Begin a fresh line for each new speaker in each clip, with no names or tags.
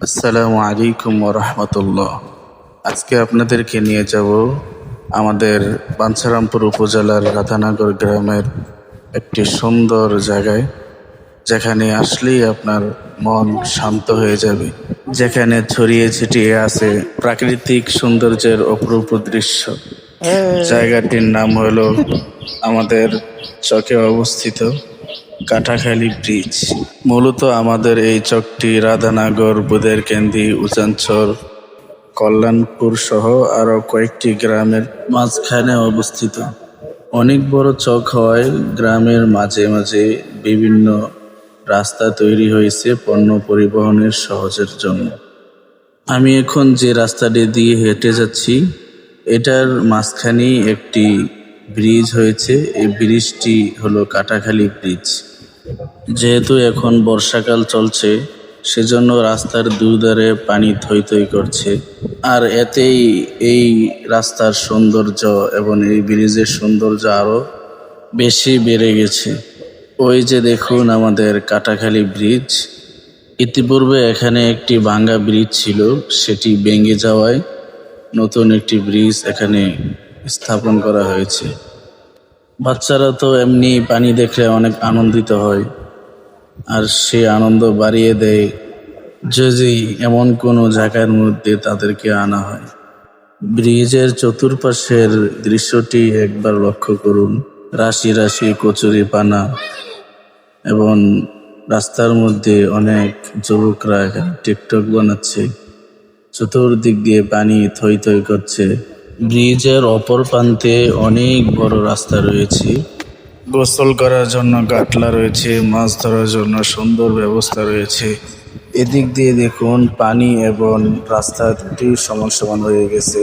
আসসালামু আলাইকুম ওয়া রাহমাতুল্লাহ। আজকে আপনাদেরকে নিয়ে যাব আমাদের বাঞ্ছারামপুর উপজেলার রাধানগর গ্রামের একটি সুন্দর জায়গায়, যেখানে আসলেই আপনার মন শান্ত হয়ে যাবে, যেখানে ছড়িয়ে ছিটিয়ে আছে প্রাকৃতিক সৌন্দর্যের অপরূপ দৃশ্য। জায়গাটির নাম হলো আমাদের চকে অবস্থিত কাটাখালী ব্রিজ। মূলত আমাদের এই চকটি রাধানগর, বুদেরকেন্দি, উজানচর, কল্যাণপুর সহ আরো কয়েকটি গ্রামের মাঝখানে অবস্থিত। অনেক বড় চক হওয়ায় গ্রামের মাঝে মাঝে বিভিন্ন রাস্তা তৈরি হয়েছে পণ্য পরিবহনের সহজের জন্য। আমি এখন যে রাস্তাটি দিয়ে হেঁটে যাচ্ছি, এটার মাঝখানেই একটি ব্রিজ হয়েছে। এই ব্রিজটি হলো কাটাখালী ব্রিজ। যেহেতু এখন বর্ষাকাল চলছে, সেজন্য রাস্তার দুধারে পানি থই থই করছে। আর এতেই এই রাস্তার সৌন্দর্য এবং এই ব্রিজের সৌন্দর্য আরো বেশি বেড়ে গেছে। ওই যে দেখুন আমাদের কাটাখালী ব্রিজ। ইতিপূর্বে এখানে একটি ভাঙ্গা ব্রিজ ছিল, সেটি ভেঙে যাওয়ায় নতুন একটি ব্রিজ এখানে স্থাপন করা হয়েছে। বাচ্চারা তো এমনি পানি দেখলে অনেক আনন্দিত হয়, আর সে আনন্দ বাড়িয়ে দেয় যদি এমন কোনো জায়গার মধ্যে তাদেরকে আনা হয়। ব্রিজের চতুর্পাশের দৃশ্যটি একবার লক্ষ্য করুন। রাশি রাশি কচুরি পানা এবং রাস্তার মধ্যে অনেক যুবকরা এখানে টিকটক বানাচ্ছে। চতুর্দিক দিয়ে পানি থই থই করছে। ব্রিজের অপর প্রান্তে অনেক বড় রাস্তা রয়েছে। গোসল করার জন্য গাটলা রয়েছে, মাছ ধরার জন্য সুন্দর ব্যবস্থা রয়েছে। এদিক দিয়ে দেখুন পানি এবং রাস্তা দুটি সমান সমান হয়ে গেছে।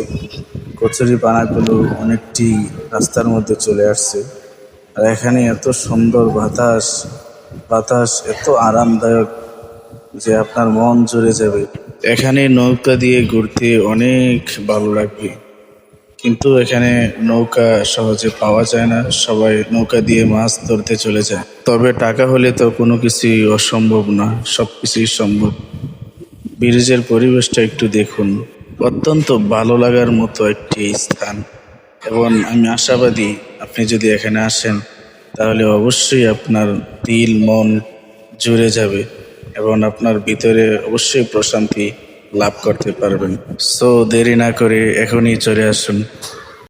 কচুরি পানাগুলো অনেকটি রাস্তার মধ্যে চলে আসছে। আর এখানে এত সুন্দর বাতাস এত আরামদায়ক যে আপনার মন জুড়ে যাবে। এখানে নৌকা দিয়ে ঘুরতে অনেক ভালো লাগবে, কিন্তু এখানে নৌকা সহজে পাওয়া যায় না। সবাই নৌকা দিয়ে মাছ ধরতে চলে যায়। তবে টাকা হলে তো কোনো কিছুই অসম্ভব না, সবকিছুই সম্ভব। ব্রিজের পরিবেশটা একটু দেখুন, অত্যন্ত ভালো লাগার মতো একটি স্থান। এবং আমি আশাবাদী আপনি যদি এখানে আসেন, তাহলে অবশ্যই আপনার দিল মন জুড়ে যাবে এবং আপনার ভিতরে অবশ্যই প্রশান্তি লাভ করতে পারবেন। সো দেরি না করে এখনই চলে আসুন।